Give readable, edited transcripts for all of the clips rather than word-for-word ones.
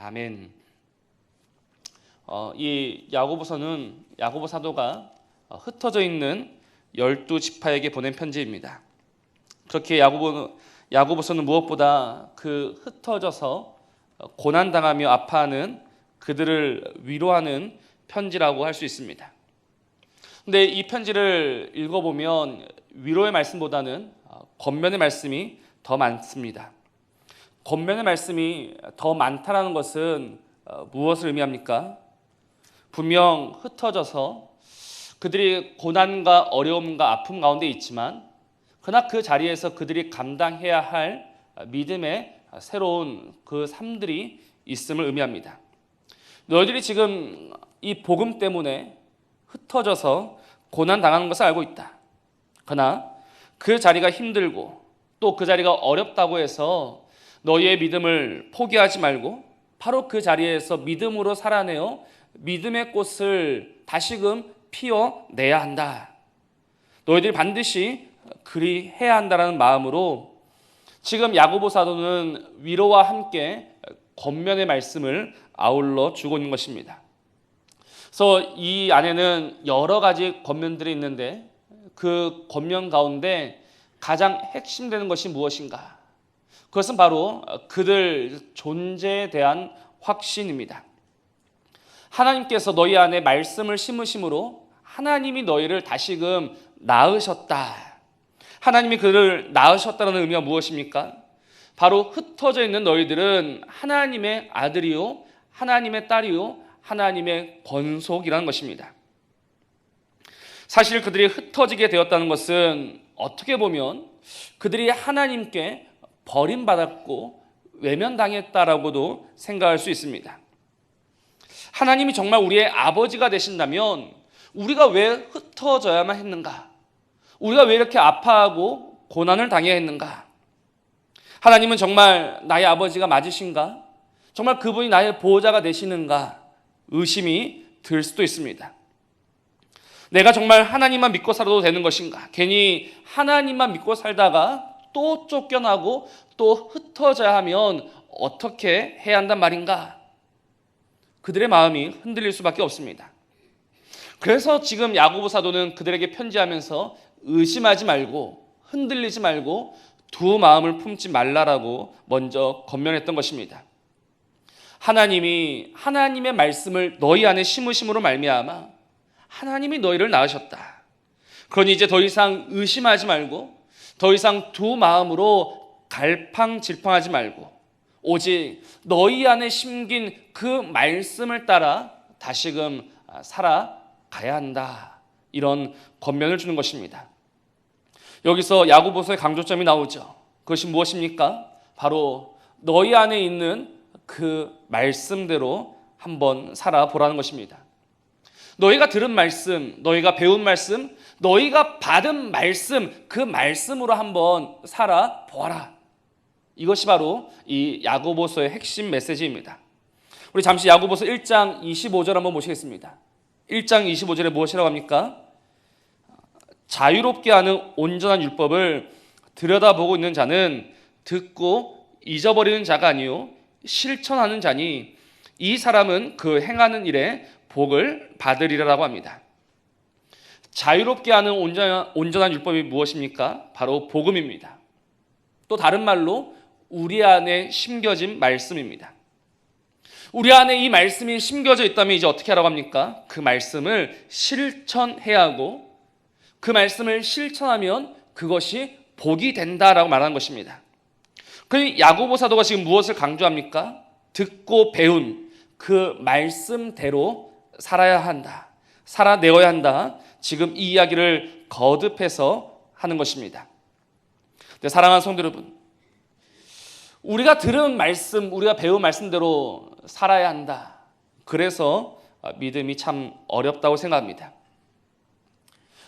아멘. 이 야고보 사도가 흩어져 있는 12지파에게 보낸 편지입니다. 그렇게 야고보서는 무엇보다 그 흩어져서 고난당하며 아파하는 그들을 위로하는 편지라고 할 수 있습니다. 근데 이 편지를 읽어보면 위로의 말씀보다는 권면의 말씀이 더 많습니다. 권면의 말씀이 더 많다는 것은 무엇을 의미합니까? 분명 흩어져서 그들이 고난과 어려움과 아픔 가운데 있지만 그러나 그 자리에서 그들이 감당해야 할 믿음의 새로운 그 삶들이 있음을 의미합니다. 너희들이 지금 이 복음 때문에 흩어져서 고난당하는 것을 알고 있다. 그러나 그 자리가 힘들고 또 그 자리가 어렵다고 해서 너희의 믿음을 포기하지 말고 바로 그 자리에서 믿음으로 살아내어 믿음의 꽃을 다시금 피워내야 한다. 너희들이 반드시 그리 해야 한다는 마음으로 지금 야고보 사도는 위로와 함께 권면의 말씀을 아울러 주고 있는 것입니다. 그래서 이 안에는 여러 가지 권면들이 있는데 그 권면 가운데 가장 핵심되는 것이 무엇인가? 그것은 바로 그들 존재에 대한 확신입니다. 하나님께서 너희 안에 말씀을 심으심으로 하나님이 너희를 다시금 낳으셨다. 하나님이 그를 낳으셨다는 의미가 무엇입니까? 바로 흩어져 있는 너희들은 하나님의 아들이요 하나님의 딸이요 하나님의 권속이라는 것입니다. 사실 그들이 흩어지게 되었다는 것은 어떻게 보면 그들이 하나님께 버림받았고 외면당했다라고도 생각할 수 있습니다. 하나님이 정말 우리의 아버지가 되신다면 우리가 왜 흩어져야만 했는가? 우리가 왜 이렇게 아파하고 고난을 당해야 했는가? 하나님은 정말 나의 아버지가 맞으신가? 정말 그분이 나의 보호자가 되시는가? 의심이 들 수도 있습니다. 내가 정말 하나님만 믿고 살아도 되는 것인가? 괜히 하나님만 믿고 살다가 또 쫓겨나고 또 흩어져야 하면 어떻게 해야 한단 말인가? 그들의 마음이 흔들릴 수밖에 없습니다. 그래서 지금 야고보 사도는 그들에게 편지하면서 의심하지 말고 흔들리지 말고 두 마음을 품지 말라라고 먼저 권면했던 것입니다. 하나님이 하나님의 말씀을 너희 안에 심으심으로 말미암아 하나님이 너희를 낳으셨다. 그러니 이제 더 이상 의심하지 말고 더 이상 두 마음으로 갈팡질팡하지 말고 오직 너희 안에 심긴 그 말씀을 따라 다시금 살아가야 한다. 이런 권면을 주는 것입니다. 여기서 야고보서의 강조점이 나오죠. 그것이 무엇입니까? 바로 너희 안에 있는 그 말씀대로 한번 살아보라는 것입니다. 너희가 들은 말씀, 너희가 배운 말씀, 너희가 받은 말씀, 그 말씀으로 한번 살아보아라. 이것이 바로 이 야고보서의 핵심 메시지입니다. 우리 잠시 야고보서 1장 25절 한번 보시겠습니다. 1장 25절에 무엇이라고 합니까? 자유롭게 하는 온전한 율법을 들여다보고 있는 자는 듣고 잊어버리는 자가 아니요 실천하는 자니 이 사람은 그 행하는 일에 복을 받으리라고 합니다. 자유롭게 하는 온전한 율법이 무엇입니까? 바로 복음입니다. 또 다른 말로 우리 안에 심겨진 말씀입니다. 우리 안에 이 말씀이 심겨져 있다면 이제 어떻게 하라고 합니까? 그 말씀을 실천해야 하고 그 말씀을 실천하면 그것이 복이 된다라고 말하는 것입니다. 그 야고보 사도가 지금 무엇을 강조합니까? 듣고 배운 그 말씀대로 살아야 한다. 살아내어야 한다. 지금 이 이야기를 거듭해서 하는 것입니다. 사랑하는 성도 여러분, 우리가 들은 말씀, 우리가 배운 말씀대로 살아야 한다. 그래서 믿음이 참 어렵다고 생각합니다.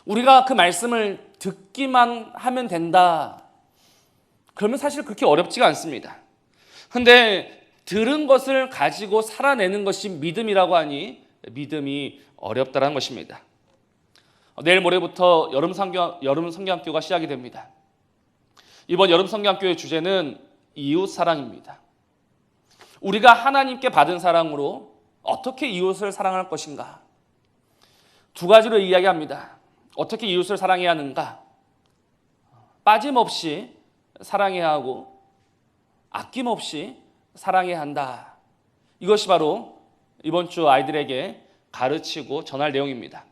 우리가 그 말씀을 듣기만 하면 된다. 그러면 사실 그렇게 어렵지가 않습니다. 그런데 들은 것을 가지고 살아내는 것이 믿음이라고 하니 믿음이 어렵다는 것입니다. 내일 모레부터 여름 성경학교가 시작이 됩니다. 이번 여름 성경학교의 주제는 이웃 사랑입니다. 우리가 하나님께 받은 사랑으로 어떻게 이웃을 사랑할 것인가? 두 가지로 이야기합니다. 어떻게 이웃을 사랑해야 하는가? 빠짐없이 사랑해야 하고 아낌없이 사랑해야 한다. 이것이 바로 이번 주 아이들에게 가르치고 전할 내용입니다.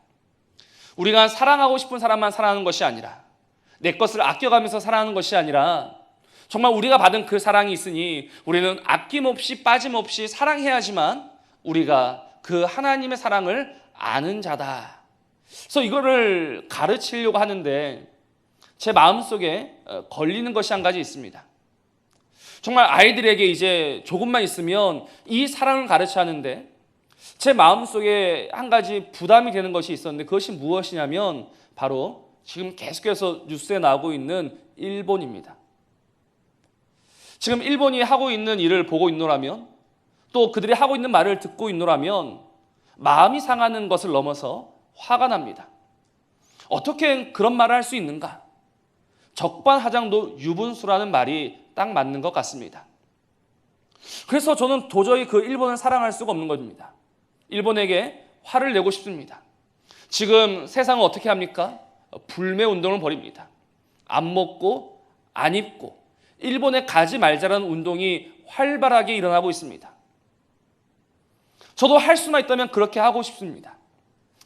우리가 사랑하고 싶은 사람만 사랑하는 것이 아니라, 내 것을 아껴가면서 사랑하는 것이 아니라, 정말 우리가 받은 그 사랑이 있으니 우리는 아낌없이 빠짐없이 사랑해야지만 우리가 그 하나님의 사랑을 아는 자다. 그래서 이거를 가르치려고 하는데 제 마음속에 걸리는 것이 한 가지 있습니다. 정말 아이들에게 이제 조금만 있으면 이 사랑을 가르쳐야 하는데 제 마음속에 한 가지 부담이 되는 것이 있었는데, 그것이 무엇이냐면 바로 지금 계속해서 뉴스에 나오고 있는 일본입니다. 지금 일본이 하고 있는 일을 보고 있노라면, 또 그들이 하고 있는 말을 듣고 있노라면 마음이 상하는 것을 넘어서 화가 납니다. 어떻게 그런 말을 할 수 있는가? 적반하장도 유분수라는 말이 딱 맞는 것 같습니다. 그래서 저는 도저히 그 일본을 사랑할 수가 없는 겁니다. 일본에게 화를 내고 싶습니다. 지금 세상은 어떻게 합니까? 불매 운동을 벌입니다. 안 먹고 안 입고 일본에 가지 말자라는 운동이 활발하게 일어나고 있습니다. 저도 할 수만 있다면 그렇게 하고 싶습니다.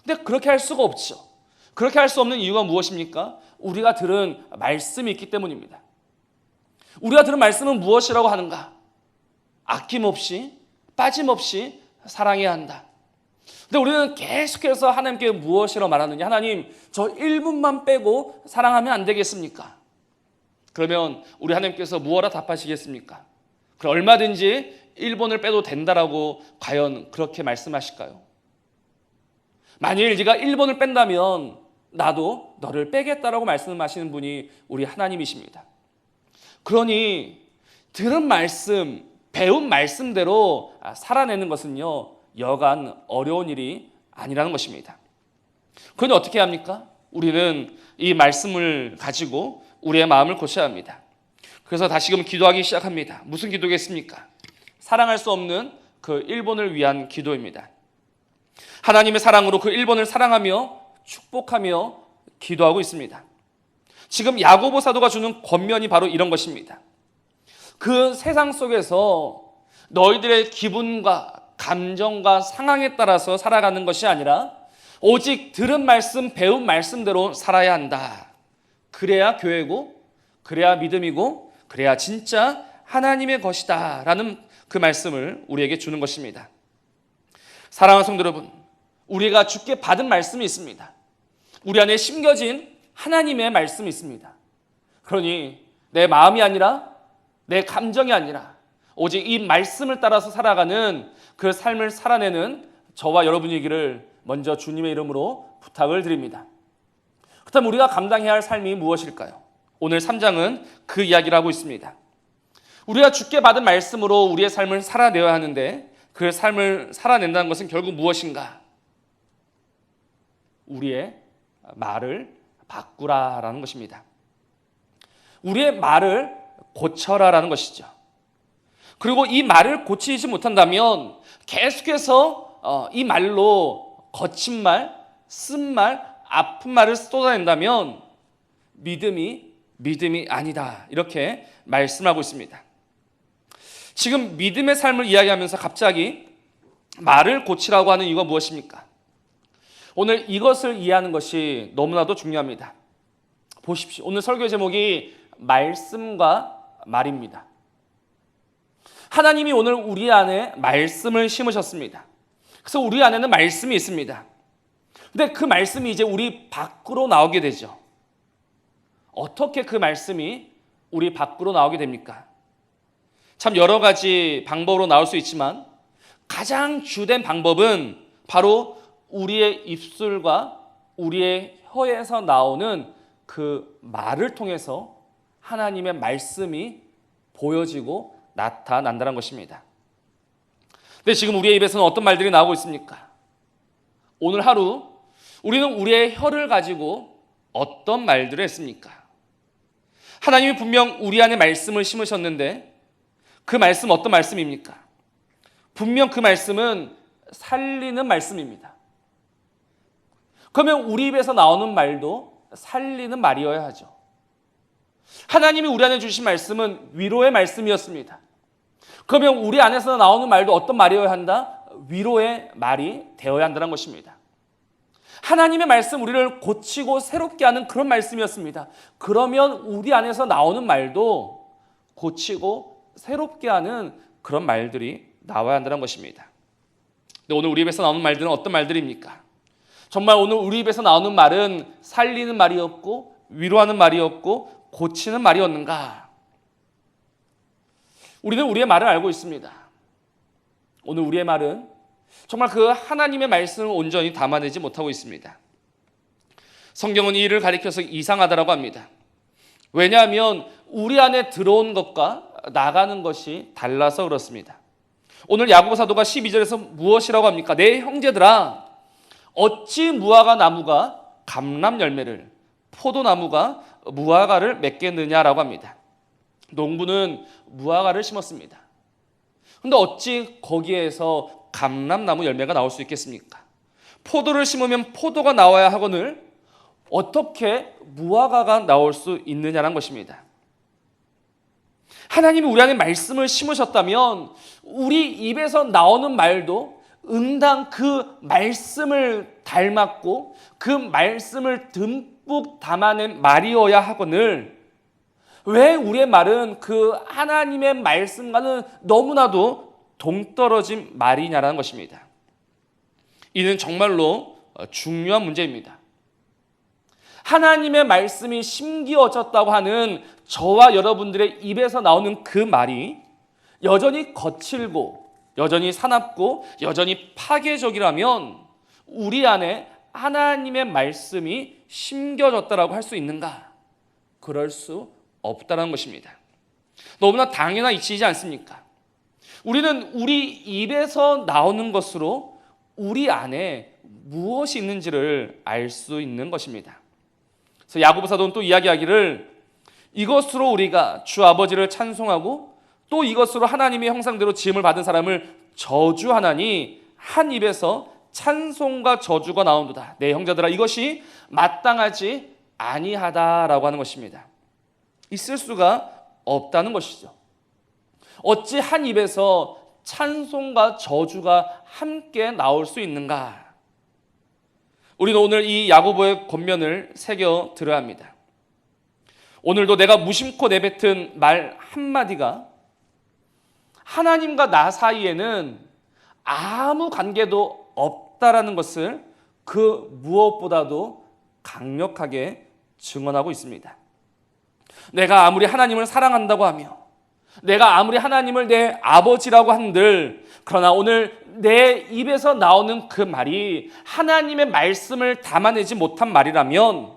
근데 그렇게 할 수가 없죠. 그렇게 할 수 없는 이유가 무엇입니까? 우리가 들은 말씀이 있기 때문입니다. 우리가 들은 말씀은 무엇이라고 하는가? 아낌없이 빠짐없이 사랑해야 한다. 근데 우리는 계속해서 하나님께 무엇이라고 말하느냐? 하나님, 저 1분만 빼고 사랑하면 안 되겠습니까? 그러면 우리 하나님께서 무엇라 답하시겠습니까? 그럼 얼마든지 1분을 빼도 된다라고 과연 그렇게 말씀하실까요? 만일 네가 1분을 뺀다면 나도 너를 빼겠다라고 말씀하시는 분이 우리 하나님이십니다. 그러니 들은 말씀, 배운 말씀대로 살아내는 것은요, 여간 어려운 일이 아니라는 것입니다. 그러니 어떻게 합니까? 우리는 이 말씀을 가지고 우리의 마음을 고쳐야 합니다. 그래서 다시금 기도하기 시작합니다. 무슨 기도겠습니까? 사랑할 수 없는 그 일본을 위한 기도입니다. 하나님의 사랑으로 그 일본을 사랑하며 축복하며 기도하고 있습니다. 지금 야고보 사도가 주는 권면이 바로 이런 것입니다. 그 세상 속에서 너희들의 기분과 감정과 상황에 따라서 살아가는 것이 아니라 오직 들은 말씀, 배운 말씀대로 살아야 한다. 그래야 교회고, 그래야 믿음이고, 그래야 진짜 하나님의 것이다 라는 그 말씀을 우리에게 주는 것입니다. 사랑하는 성도 여러분, 우리가 주께 받은 말씀이 있습니다. 우리 안에 심겨진 하나님의 말씀이 있습니다. 그러니 내 마음이 아니라 내 감정이 아니라 오직 이 말씀을 따라서 살아가는 그 삶을 살아내는 저와 여러분이기를 먼저 주님의 이름으로 부탁을 드립니다. 그렇다면 우리가 감당해야 할 삶이 무엇일까요? 오늘 3장은 그 이야기를 하고 있습니다. 우리가 주께 받은 말씀으로 우리의 삶을 살아내야 하는데 그 삶을 살아낸다는 것은 결국 무엇인가? 우리의 말을 바꾸라라는 것입니다. 우리의 말을 고쳐라라는 것이죠. 그리고 이 말을 고치지 못한다면 계속해서 이 말로 거친 말, 쓴 말, 아픈 말을 쏟아낸다면 믿음이 아니다. 이렇게 말씀하고 있습니다. 지금 믿음의 삶을 이야기하면서 갑자기 말을 고치라고 하는 이유가 무엇입니까? 오늘 이것을 이해하는 것이 너무나도 중요합니다. 보십시오. 오늘 설교 제목이 말씀과 말입니다. 하나님이 오늘 우리 안에 말씀을 심으셨습니다. 그래서 우리 안에는 말씀이 있습니다. 근데 그 말씀이 이제 우리 밖으로 나오게 되죠. 어떻게 그 말씀이 우리 밖으로 나오게 됩니까? 참 여러 가지 방법으로 나올 수 있지만 가장 주된 방법은 바로 우리의 입술과 우리의 혀에서 나오는 그 말을 통해서 하나님의 말씀이 보여지고 나타난다는 것입니다. 근데 지금 우리의 입에서는 어떤 말들이 나오고 있습니까? 오늘 하루 우리는 우리의 혀를 가지고 어떤 말들을 했습니까? 하나님이 분명 우리 안에 말씀을 심으셨는데 그 말씀 어떤 말씀입니까? 분명 그 말씀은 살리는 말씀입니다. 그러면 우리 입에서 나오는 말도 살리는 말이어야 하죠. 하나님이 우리 안에 주신 말씀은 위로의 말씀이었습니다. 그러면 우리 안에서 나오는 말도 어떤 말이어야 한다? 위로의 말이 되어야 한다는 것입니다. 하나님의 말씀, 우리를 고치고 새롭게 하는 그런 말씀이었습니다. 그러면 우리 안에서 나오는 말도 고치고 새롭게 하는 그런 말들이 나와야 한다는 것입니다. 근데 오늘 우리 입에서 나오는 말들은 어떤 말들입니까? 정말 오늘 우리 입에서 나오는 말은 살리는 말이었고 위로하는 말이었고 고치는 말이었는가? 우리는 우리의 말을 알고 있습니다. 오늘 우리의 말은 정말 그 하나님의 말씀을 온전히 담아내지 못하고 있습니다. 성경은 이 일을 가리켜서 이상하다라고 합니다. 왜냐하면 우리 안에 들어온 것과 나가는 것이 달라서 그렇습니다. 오늘 야고보 사도가 12절에서 무엇이라고 합니까? 내 형제들아, 어찌 무화과 나무가 감람 열매를, 포도나무가 무화과를 맺겠느냐라고 합니다. 농부는 무화과를 심었습니다. 그런데 어찌 거기에서 감람나무 열매가 나올 수 있겠습니까? 포도를 심으면 포도가 나와야 하거늘 어떻게 무화과가 나올 수 있느냐는 것입니다. 하나님이 우리 안에 말씀을 심으셨다면 우리 입에서 나오는 말도 응당 그 말씀을 닮았고 그 말씀을 듬뿍 담아낸 말이어야 하거늘 왜 우리의 말은 그 하나님의 말씀과는 너무나도 동떨어진 말이냐라는 것입니다. 이는 정말로 중요한 문제입니다. 하나님의 말씀이 심기어졌다고 하는 저와 여러분들의 입에서 나오는 그 말이 여전히 거칠고 여전히 사납고 여전히 파괴적이라면 우리 안에 하나님의 말씀이 심겨졌다라고 할 수 있는가? 그럴 수 없다는 것입니다. 너무나 당연한 이치이지 않습니까? 우리는 우리 입에서 나오는 것으로 우리 안에 무엇이 있는지를 알 수 있는 것입니다. 그래서 야고보 사도는 또 이야기하기를 이것으로 우리가 주 아버지를 찬송하고 또 이것으로 하나님의 형상대로 지음을 받은 사람을 저주하나니 한 입에서 찬송과 저주가 나온도다. 내 형제들아, 이것이 마땅하지 아니하다라고 하는 것입니다. 있을 수가 없다는 것이죠. 어찌 한 입에서 찬송과 저주가 함께 나올 수 있는가? 우리는 오늘 이 야고보의 권면을 새겨 들어야 합니다. 오늘도 내가 무심코 내뱉은 말 한마디가 하나님과 나 사이에는 아무 관계도 없다라는 것을 그 무엇보다도 강력하게 증언하고 있습니다. 내가 아무리 하나님을 사랑한다고 하며 내가 아무리 하나님을 내 아버지라고 한들 그러나 오늘 내 입에서 나오는 그 말이 하나님의 말씀을 담아내지 못한 말이라면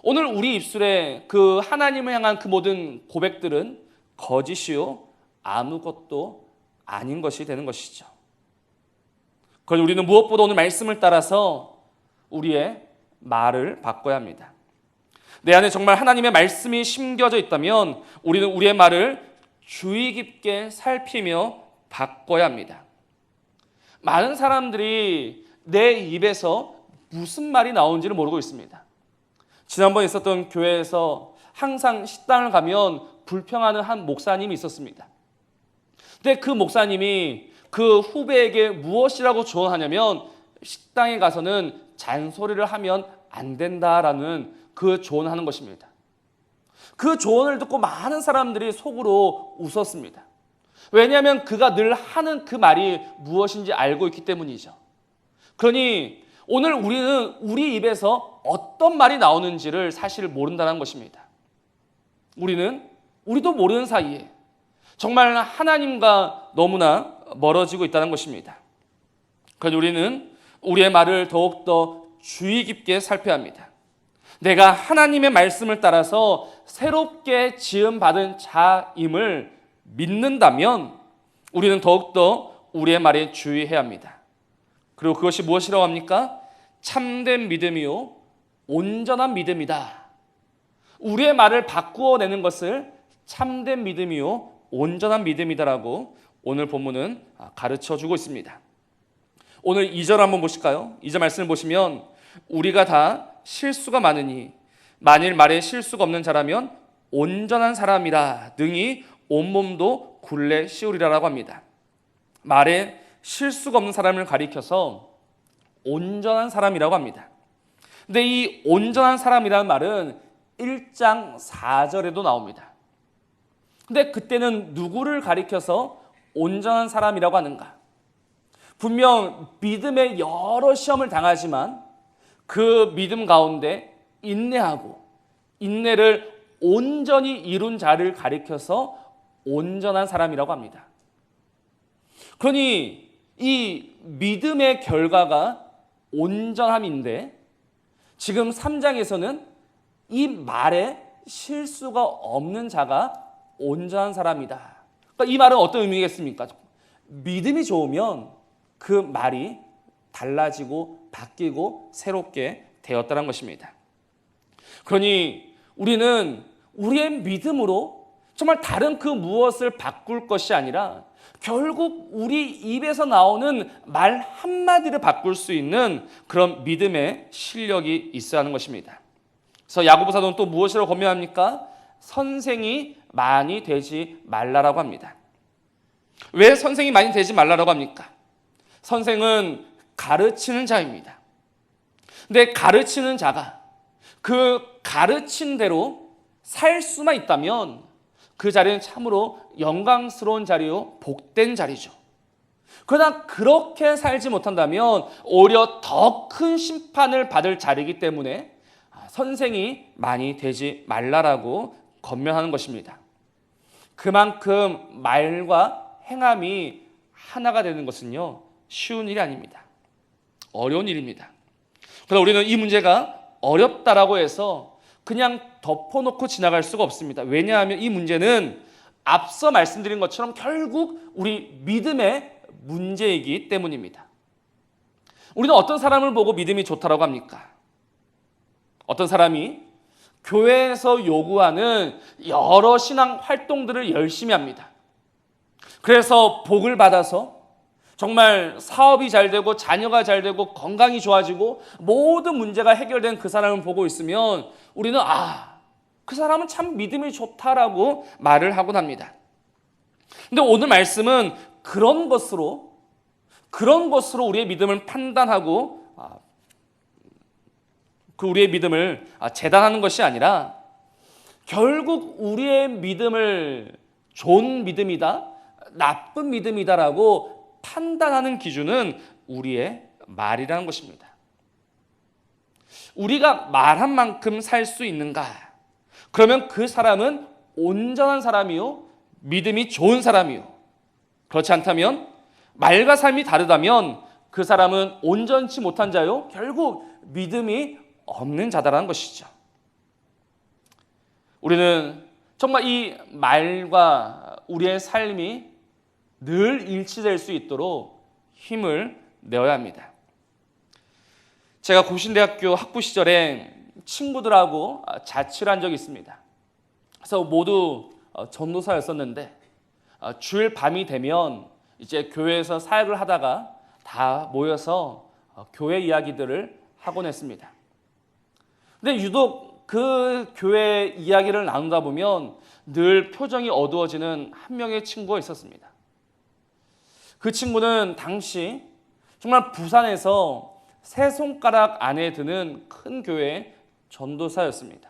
오늘 우리 입술에 그 하나님을 향한 그 모든 고백들은 거짓이요 아무것도 아닌 것이 되는 것이죠. 그래서 우리는 무엇보다 오늘 말씀을 따라서 우리의 말을 바꿔야 합니다. 내 안에 정말 하나님의 말씀이 심겨져 있다면 우리는 우리의 말을 주의 깊게 살피며 바꿔야 합니다. 많은 사람들이 내 입에서 무슨 말이 나오는지를 모르고 있습니다. 지난번에 있었던 교회에서 항상 식당을 가면 불평하는 한 목사님이 있었습니다. 근데 그 목사님이 그 후배에게 무엇이라고 조언하냐면 식당에 가서는 잔소리를 하면 안 된다라는 그 조언을 하는 것입니다. 그 조언을 듣고 많은 사람들이 속으로 웃었습니다. 왜냐하면 그가 늘 하는 그 말이 무엇인지 알고 있기 때문이죠. 그러니 오늘 우리는 우리 입에서 어떤 말이 나오는지를 사실 모른다는 것입니다. 우리도 모르는 사이에 정말 하나님과 너무나 멀어지고 있다는 것입니다. 그래서 우리는 우리의 말을 더욱더 주의 깊게 살펴야 합니다. 내가 하나님의 말씀을 따라서 새롭게 지음받은 자임을 믿는다면 우리는 더욱더 우리의 말에 주의해야 합니다. 그리고 그것이 무엇이라고 합니까? 참된 믿음이요 온전한 믿음이다. 우리의 말을 바꾸어내는 것을 참된 믿음이요 온전한 믿음이다라고 오늘 본문은 가르쳐주고 있습니다. 오늘 2절 한번 보실까요? 2절 말씀을 보시면 우리가 다 실수가 많으니 만일 말에 실수가 없는 자라면 온전한 사람이라 능히 온몸도 굴레 씌우리라라고 합니다. 말에 실수가 없는 사람을 가리켜서 온전한 사람이라고 합니다. 근데 이 온전한 사람이라는 말은 1장 4절에도 나옵니다. 근데 그때는 누구를 가리켜서 온전한 사람이라고 하는가? 분명 믿음의 여러 시험을 당하지만 그 믿음 가운데 인내하고 인내를 온전히 이룬 자를 가리켜서 온전한 사람이라고 합니다. 그러니 이 믿음의 결과가 온전함인데 지금 3장에서는 이 말에 실수가 없는 자가 온전한 사람이다. 그러니까 이 말은 어떤 의미겠습니까? 믿음이 좋으면 그 말이 달라지고 바뀌고 새롭게 되었다는 것입니다. 그러니 우리는 우리의 믿음으로 정말 다른 그 무엇을 바꿀 것이 아니라 결국 우리 입에서 나오는 말 한마디를 바꿀 수 있는 그런 믿음의 실력이 있어야 하는 것입니다. 그래서 야고보 사도는 또 무엇이라고 권면합니까? 선생이 많이 되지 말라라고 합니다. 왜 선생이 많이 되지 말라라고 합니까? 선생은 가르치는 자입니다. 근데 가르치는 자가 그 가르친 대로 살 수만 있다면 그 자리는 참으로 영광스러운 자리요 복된 자리죠. 그러나 그렇게 살지 못한다면 오히려 더 큰 심판을 받을 자리이기 때문에 선생이 많이 되지 말라라고 권면하는 것입니다. 그만큼 말과 행함이 하나가 되는 것은요 쉬운 일이 아닙니다. 어려운 일입니다. 그래서 우리는 이 문제가 어렵다라고 해서 그냥 덮어놓고 지나갈 수가 없습니다. 왜냐하면 이 문제는 앞서 말씀드린 것처럼 결국 우리 믿음의 문제이기 때문입니다. 우리는 어떤 사람을 보고 믿음이 좋다라고 합니까? 어떤 사람이 교회에서 요구하는 여러 신앙 활동들을 열심히 합니다. 그래서 복을 받아서 정말 사업이 잘 되고 자녀가 잘 되고 건강이 좋아지고 모든 문제가 해결된 그 사람을 보고 있으면 우리는 그 사람은 참 믿음이 좋다라고 말을 하곤 합니다. 근데 오늘 말씀은 그런 것으로 우리의 믿음을 판단하고 우리의 믿음을 재단하는 것이 아니라 결국 우리의 믿음을 좋은 믿음이다, 나쁜 믿음이다라고 판단하는 기준은 우리의 말이라는 것입니다. 우리가 말한 만큼 살 수 있는가? 그러면 그 사람은 온전한 사람이요, 믿음이 좋은 사람이요. 그렇지 않다면 말과 삶이 다르다면 그 사람은 온전치 못한 자요, 결국 믿음이 없는 자다라는 것이죠. 우리는 정말 이 말과 우리의 삶이 늘 일치될 수 있도록 힘을 내어야 합니다. 제가 고신대학교 학부 시절에 친구들하고 자취를 한 적이 있습니다. 그래서 모두 전도사였었는데 주일 밤이 되면 이제 교회에서 사역을 하다가 다 모여서 교회 이야기들을 하곤 했습니다. 근데 유독 그 교회 이야기를 나누다 보면 늘 표정이 어두워지는 한 명의 친구가 있었습니다. 그 친구는 당시 정말 부산에서 세 손가락 안에 드는 큰 교회의 전도사였습니다.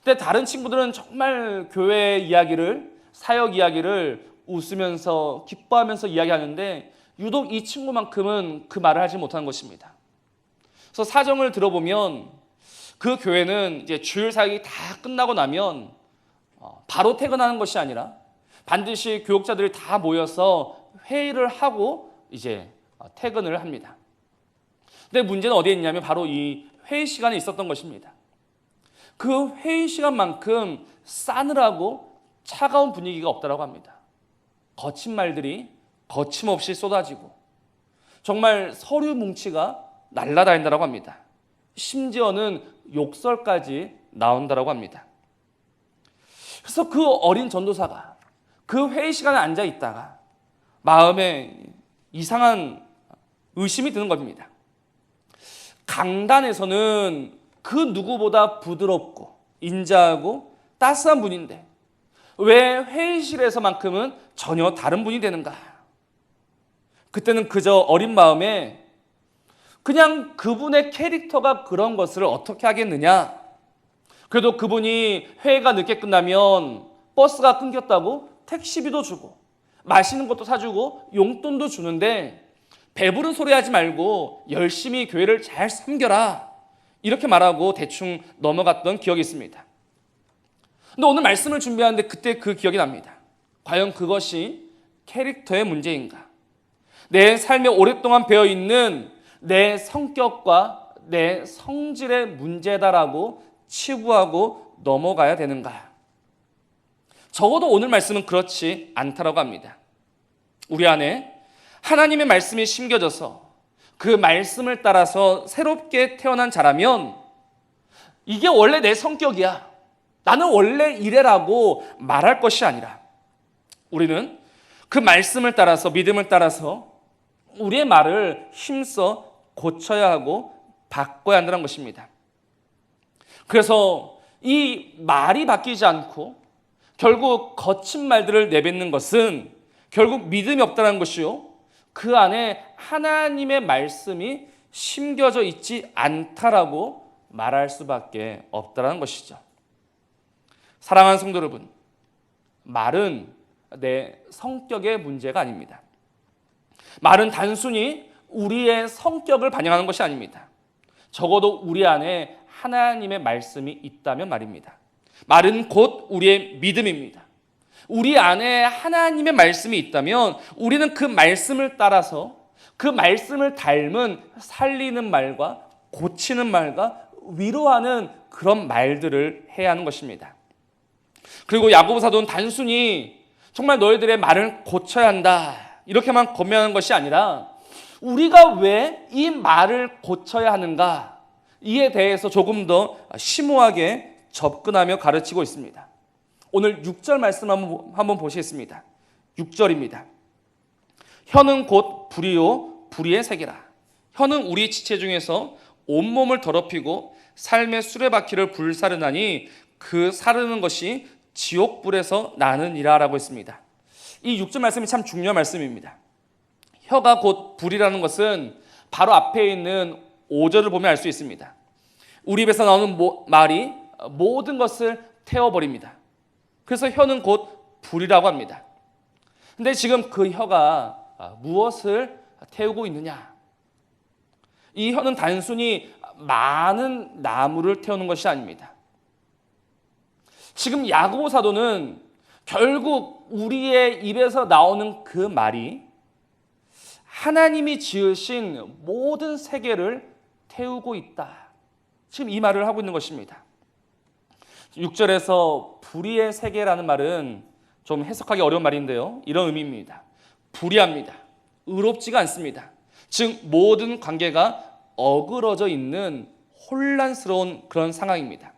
근데 다른 친구들은 정말 교회 이야기를, 사역 이야기를 웃으면서 기뻐하면서 이야기하는데 유독 이 친구만큼은 그 말을 하지 못하는 것입니다. 그래서 사정을 들어보면 그 교회는 이제 주일 사역이 다 끝나고 나면 바로 퇴근하는 것이 아니라 반드시 교육자들이 다 모여서 회의를 하고 이제 퇴근을 합니다. 근데 문제는 어디에 있냐면 바로 이 회의 시간에 있었던 것입니다. 그 회의 시간만큼 싸늘하고 차가운 분위기가 없다라고 합니다. 거친 말들이 거침없이 쏟아지고 정말 서류 뭉치가 날아다닌다라고 합니다. 심지어는 욕설까지 나온다라고 합니다. 그래서 그 어린 전도사가 그 회의 시간에 앉아 있다가 마음에 이상한 의심이 드는 겁니다. 강단에서는 그 누구보다 부드럽고 인자하고 따스한 분인데 왜 회의실에서만큼은 전혀 다른 분이 되는가? 그때는 그저 어린 마음에 그냥 그분의 캐릭터가 그런 것을 어떻게 하겠느냐? 그래도 그분이 회의가 늦게 끝나면 버스가 끊겼다고 택시비도 주고 맛있는 것도 사주고 용돈도 주는데 배부른 소리 하지 말고 열심히 교회를 잘 섬겨라, 이렇게 말하고 대충 넘어갔던 기억이 있습니다. 근데 오늘 말씀을 준비하는데 그때 그 기억이 납니다. 과연 그것이 캐릭터의 문제인가? 내 삶에 오랫동안 배어있는 내 성격과 내 성질의 문제다라고 치부하고 넘어가야 되는가? 적어도 오늘 말씀은 그렇지 않다라고 합니다. 우리 안에 하나님의 말씀이 심겨져서 그 말씀을 따라서 새롭게 태어난 자라면 이게 원래 내 성격이야, 나는 원래 이래라고 말할 것이 아니라 우리는 그 말씀을 따라서, 믿음을 따라서 우리의 말을 힘써 고쳐야 하고 바꿔야 한다는 것입니다. 그래서 이 말이 바뀌지 않고 결국 거친 말들을 내뱉는 것은 결국 믿음이 없다는 것이요, 그 안에 하나님의 말씀이 심겨져 있지 않다라고 말할 수밖에 없다는 것이죠. 사랑하는 성도 여러분, 말은 내 성격의 문제가 아닙니다. 말은 단순히 우리의 성격을 반영하는 것이 아닙니다. 적어도 우리 안에 하나님의 말씀이 있다면 말입니다. 말은 곧 우리의 믿음입니다. 우리 안에 하나님의 말씀이 있다면 우리는 그 말씀을 따라서 그 말씀을 닮은 살리는 말과 고치는 말과 위로하는 그런 말들을 해야 하는 것입니다. 그리고 야고보 사도는 단순히 정말 너희들의 말을 고쳐야 한다 이렇게만 권면하는 것이 아니라 우리가 왜 이 말을 고쳐야 하는가, 이에 대해서 조금 더 심오하게 접근하며 가르치고 있습니다. 오늘 6절 말씀 한번 보시겠습니다. 6절입니다. 혀는 곧 불이요 불의의 세계라. 혀는 우리 지체 중에서 온몸을 더럽히고 삶의 수레바퀴를 불사르나니 그 사르는 것이 지옥불에서 나느니라 라고 했습니다. 이 6절 말씀이 참 중요한 말씀입니다. 혀가 곧 불이라는 것은 바로 앞에 있는 5절을 보면 알 수 있습니다. 우리 입에서 나오는 말이 모든 것을 태워버립니다. 그래서 혀는 곧 불이라고 합니다. 근데 지금 그 혀가 무엇을 태우고 있느냐? 이 혀는 단순히 많은 나무를 태우는 것이 아닙니다. 지금 야고보 사도는 결국 우리의 입에서 나오는 그 말이 하나님이 지으신 모든 세계를 태우고 있다, 지금 이 말을 하고 있는 것입니다. 6절에서 불의의 세계라는 말은 좀 해석하기 어려운 말인데요, 이런 의미입니다. 불의합니다. 의롭지가 않습니다. 즉 모든 관계가 어그러져 있는 혼란스러운 그런 상황입니다.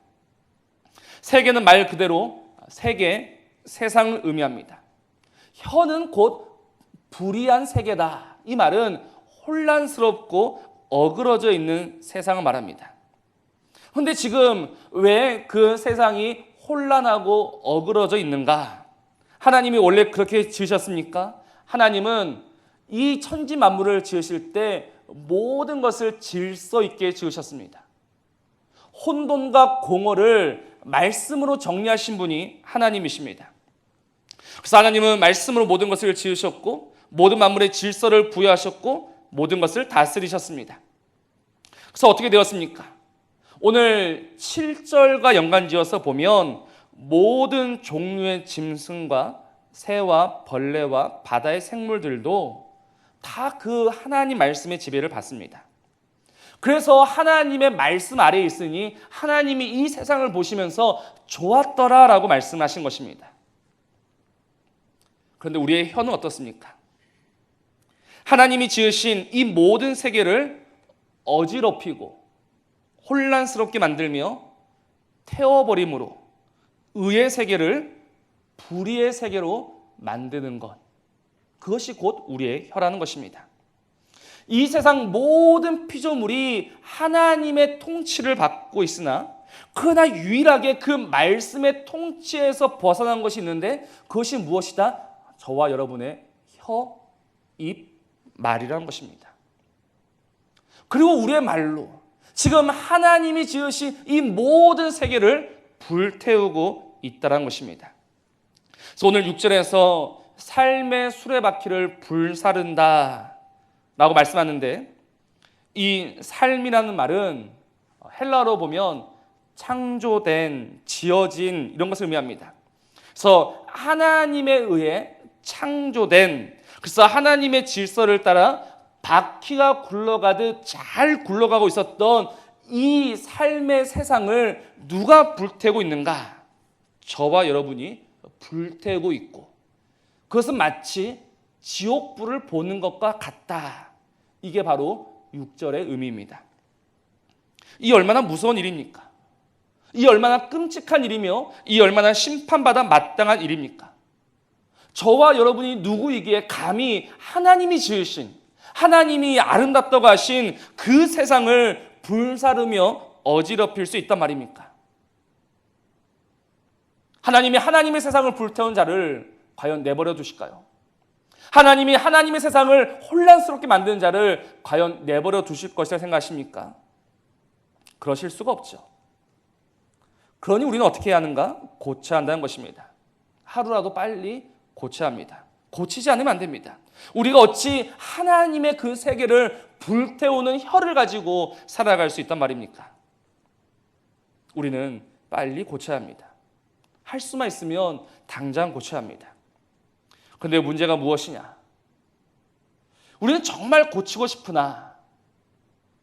세계는 말 그대로 세계, 세상을 의미합니다. 혀는 곧 불의한 세계다. 이 말은 혼란스럽고 어그러져 있는 세상을 말합니다. 그런데 지금 왜 그 세상이 혼란하고 어그러져 있는가? 하나님이 원래 그렇게 지으셨습니까? 하나님은 이 천지 만물을 지으실 때 모든 것을 질서 있게 지으셨습니다. 혼돈과 공허를 말씀으로 정리하신 분이 하나님이십니다. 그래서 하나님은 말씀으로 모든 것을 지으셨고 모든 만물의 질서를 부여하셨고 모든 것을 다스리셨습니다. 그래서 어떻게 되었습니까? 오늘 7절과 연관지어서 보면 모든 종류의 짐승과 새와 벌레와 바다의 생물들도 다 그 하나님 말씀의 지배를 받습니다. 그래서 하나님의 말씀 아래에 있으니 하나님이 이 세상을 보시면서 좋았더라라고 말씀하신 것입니다. 그런데 우리의 혀는 어떻습니까? 하나님이 지으신 이 모든 세계를 어지럽히고 혼란스럽게 만들며 태워버림으로 의의 세계를 불의의 세계로 만드는 것, 그것이 곧 우리의 혀라는 것입니다. 이 세상 모든 피조물이 하나님의 통치를 받고 있으나 그러나 유일하게 그 말씀의 통치에서 벗어난 것이 있는데 그것이 무엇이다? 저와 여러분의 혀, 입, 말이라는 것입니다. 그리고 우리의 말로 지금 하나님이 지으신 이 모든 세계를 불태우고 있다는 것입니다. 그래서 오늘 6절에서 삶의 수레바퀴를 불사른다 라고 말씀하는데, 이 삶이라는 말은 헬라어로 보면 창조된, 지어진 이런 것을 의미합니다. 그래서 하나님에 의해 창조된, 그래서 하나님의 질서를 따라 바퀴가 굴러가듯 잘 굴러가고 있었던 이 삶의 세상을 누가 불태우고 있는가? 저와 여러분이 불태우고 있고, 그것은 마치 지옥불을 보는 것과 같다. 이게 바로 6절의 의미입니다. 이 얼마나 무서운 일입니까? 이 얼마나 끔찍한 일이며 이 얼마나 심판받아 마땅한 일입니까? 저와 여러분이 누구이기에 감히 하나님이 지으신, 하나님이 아름답다고 하신 그 세상을 불사르며 어지럽힐 수 있단 말입니까? 하나님이 하나님의 세상을 불태운 자를 과연 내버려 두실까요? 하나님이 하나님의 세상을 혼란스럽게 만드는 자를 과연 내버려 두실 것이라 생각하십니까? 그러실 수가 없죠. 그러니 우리는 어떻게 해야 하는가? 고쳐야 한다는 것입니다. 하루라도 빨리 고쳐야 합니다. 고치지 않으면 안 됩니다. 우리가 어찌 하나님의 그 세계를 불태우는 혀를 가지고 살아갈 수 있단 말입니까? 우리는 빨리 고쳐야 합니다. 할 수만 있으면 당장 고쳐야 합니다. 그런데 문제가 무엇이냐? 우리는 정말 고치고 싶으나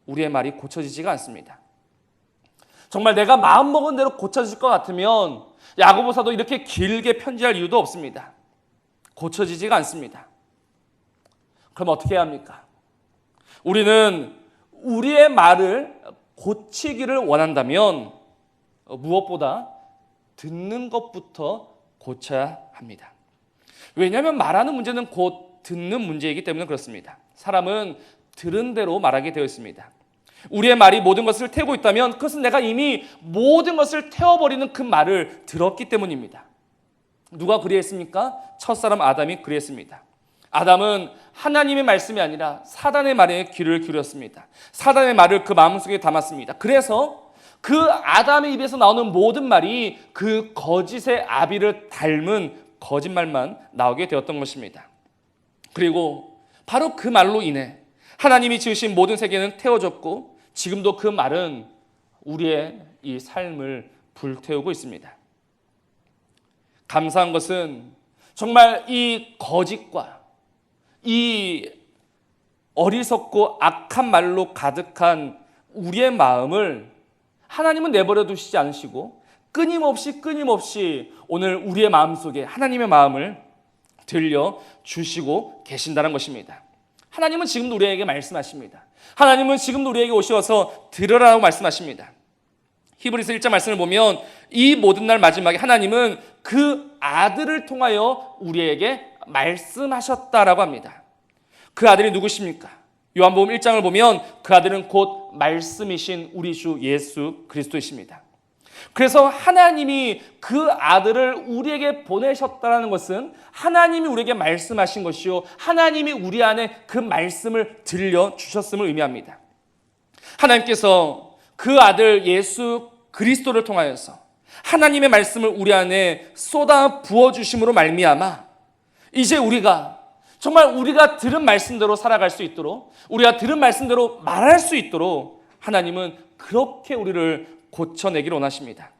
우리의 말이 고쳐지지가 않습니다. 정말 내가 마음먹은 대로 고쳐질 것 같으면 야고보사도 이렇게 길게 편지할 이유도 없습니다. 고쳐지지가 않습니다. 그럼 어떻게 해야 합니까? 우리는 우리의 말을 고치기를 원한다면 무엇보다 듣는 것부터 고쳐야 합니다. 왜냐하면 말하는 문제는 곧 듣는 문제이기 때문에 그렇습니다. 사람은 들은 대로 말하게 되어 있습니다. 우리의 말이 모든 것을 태우고 있다면 그것은 내가 이미 모든 것을 태워버리는 그 말을 들었기 때문입니다. 누가 그리했습니까? 첫사람 아담이 그리했습니다. 아담은 하나님의 말씀이 아니라 사단의 말에 귀를 기울였습니다. 사단의 말을 그 마음속에 담았습니다. 그래서 그 아담의 입에서 나오는 모든 말이 그 거짓의 아비를 닮은 거짓말만 나오게 되었던 것입니다. 그리고 바로 그 말로 인해 하나님이 지으신 모든 세계는 태워졌고 지금도 그 말은 우리의 이 삶을 불태우고 있습니다. 감사한 것은 정말 이 거짓과 이 어리석고 악한 말로 가득한 우리의 마음을 하나님은 내버려 두시지 않으시고 끊임없이 오늘 우리의 마음속에 하나님의 마음을 들려주시고 계신다는 것입니다. 하나님은 지금도 우리에게 말씀하십니다. 하나님은 지금도 우리에게 오셔서 들으라고 말씀하십니다. 히브리서 1장 말씀을 보면 이 모든 날 마지막에 하나님은 그 아들을 통하여 우리에게 말씀하셨다라고 합니다. 그 아들이 누구십니까? 요한복음 1장을 보면 그 아들은 곧 말씀이신 우리 주 예수 그리스도이십니다. 그래서 하나님이 그 아들을 우리에게 보내셨다는 것은 하나님이 우리에게 말씀하신 것이요 하나님이 우리 안에 그 말씀을 들려주셨음을 의미합니다. 하나님께서 그 아들 예수 그리스도를 통하여서 하나님의 말씀을 우리 안에 쏟아 부어주심으로 말미암아 이제 우리가 정말 우리가 들은 말씀대로 살아갈 수 있도록 우리가 들은 말씀대로 말할 수 있도록 하나님은 그렇게 우리를 고쳐내기를 원하십니다.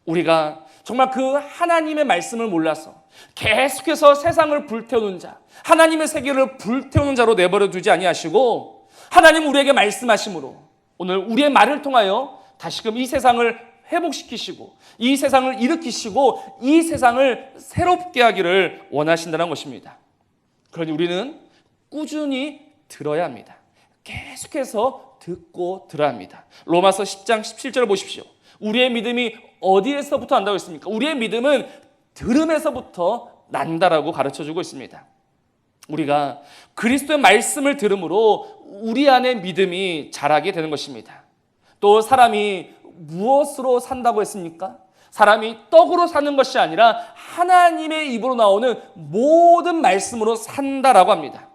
우리가 정말 그 하나님의 말씀을 몰라서 계속해서 세상을 불태우는 자, 하나님의 세계를 불태우는 자로 내버려 두지 아니하시고 하나님 우리에게 말씀하심으로 오늘 우리의 말을 통하여 다시금 이 세상을 회복시키시고 이 세상을 일으키시고 이 세상을 새롭게 하기를 원하신다는 것입니다. 그러니 우리는 꾸준히 들어야 합니다. 계속해서 듣고 들어야 합니다. 로마서 10장 17절을 보십시오. 우리의 믿음이 어디에서부터 난다고 했습니까? 우리의 믿음은 들음에서부터 난다라고 가르쳐주고 있습니다. 우리가 그리스도의 말씀을 들음으로 우리 안에 믿음이 자라게 되는 것입니다. 또 사람이 무엇으로 산다고 했습니까? 사람이 떡으로 사는 것이 아니라 하나님의 입으로 나오는 모든 말씀으로 산다라고 합니다.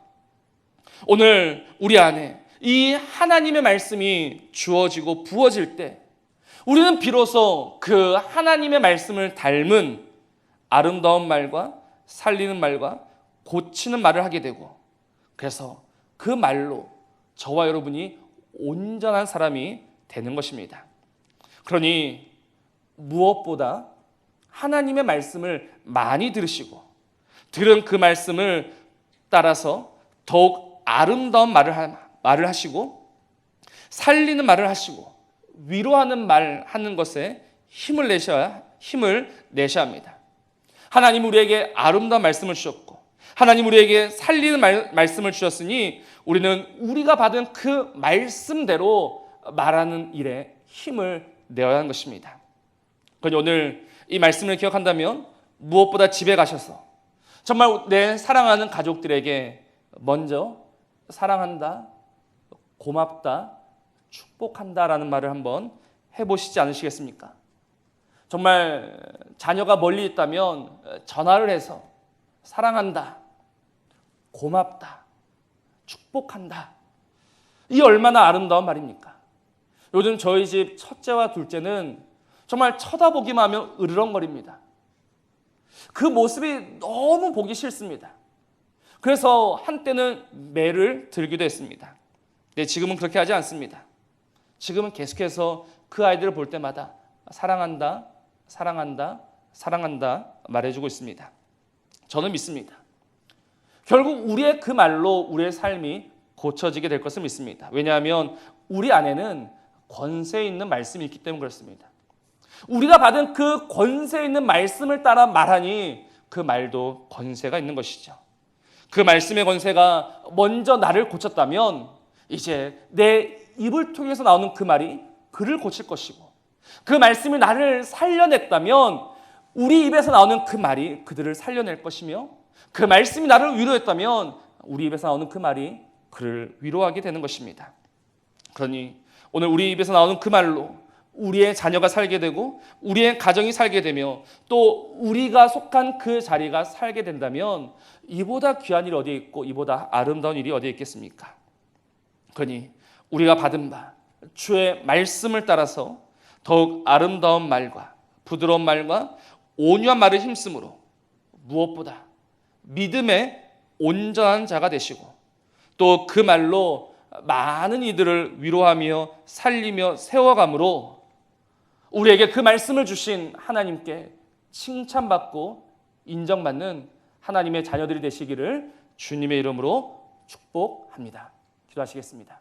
오늘 우리 안에 이 하나님의 말씀이 주어지고 부어질 때 우리는 비로소 그 하나님의 말씀을 닮은 아름다운 말과 살리는 말과 고치는 말을 하게 되고, 그래서 그 말로 저와 여러분이 온전한 사람이 되는 것입니다. 그러니 무엇보다 하나님의 말씀을 많이 들으시고 들은 그 말씀을 따라서 더욱 아름다운 말을 하시고 살리는 말을 하시고 위로하는 말 하는 것에 힘을 내셔야 합니다. 하나님 우리에게 아름다운 말씀을 주셨고 하나님 우리에게 살리는 말씀을 주셨으니 우리는 우리가 받은 그 말씀대로 말하는 일에 힘을 내어야 하는 것입니다. 그러니 오늘 이 말씀을 기억한다면 무엇보다 집에 가셔서 정말 내 사랑하는 가족들에게 먼저 사랑한다, 고맙다, 축복한다라는 말을 한번 해보시지 않으시겠습니까? 정말 자녀가 멀리 있다면 전화를 해서 사랑한다, 고맙다, 축복한다. 이 얼마나 아름다운 말입니까? 요즘 저희 집 첫째와 둘째는 정말 쳐다보기만 하면 으르렁거립니다. 그 모습이 너무 보기 싫습니다. 그래서 한때는 매를 들기도 했습니다. 근데 지금은 그렇게 하지 않습니다. 지금은 계속해서 그 아이들을 볼 때마다 사랑한다, 사랑한다, 사랑한다 말해주고 있습니다. 저는 믿습니다. 결국 우리의 그 말로 우리의 삶이 고쳐지게 될 것을 믿습니다. 왜냐하면 우리 안에는 권세 있는 말씀이 있기 때문에 그렇습니다. 우리가 받은 그 권세 있는 말씀을 따라 말하니 그 말도 권세가 있는 것이죠. 그 말씀의 권세가 먼저 나를 고쳤다면 이제 내 입을 통해서 나오는 그 말이 그를 고칠 것이고, 그 말씀이 나를 살려냈다면 우리 입에서 나오는 그 말이 그들을 살려낼 것이며, 그 말씀이 나를 위로했다면 우리 입에서 나오는 그 말이 그를 위로하게 되는 것입니다. 그러니 오늘 우리 입에서 나오는 그 말로 우리의 자녀가 살게 되고 우리의 가정이 살게 되며 또 우리가 속한 그 자리가 살게 된다면 이보다 귀한 일이 어디에 있고 이보다 아름다운 일이 어디에 있겠습니까? 그러니 우리가 받은 바 주의 말씀을 따라서 더욱 아름다운 말과 부드러운 말과 온유한 말을 힘쓰므로 무엇보다 믿음의 온전한 자가 되시고 또 그 말로 많은 이들을 위로하며 살리며 세워감으로 우리에게 그 말씀을 주신 하나님께 칭찬받고 인정받는 하나님의 자녀들이 되시기를 주님의 이름으로 축복합니다. 기도하시겠습니다.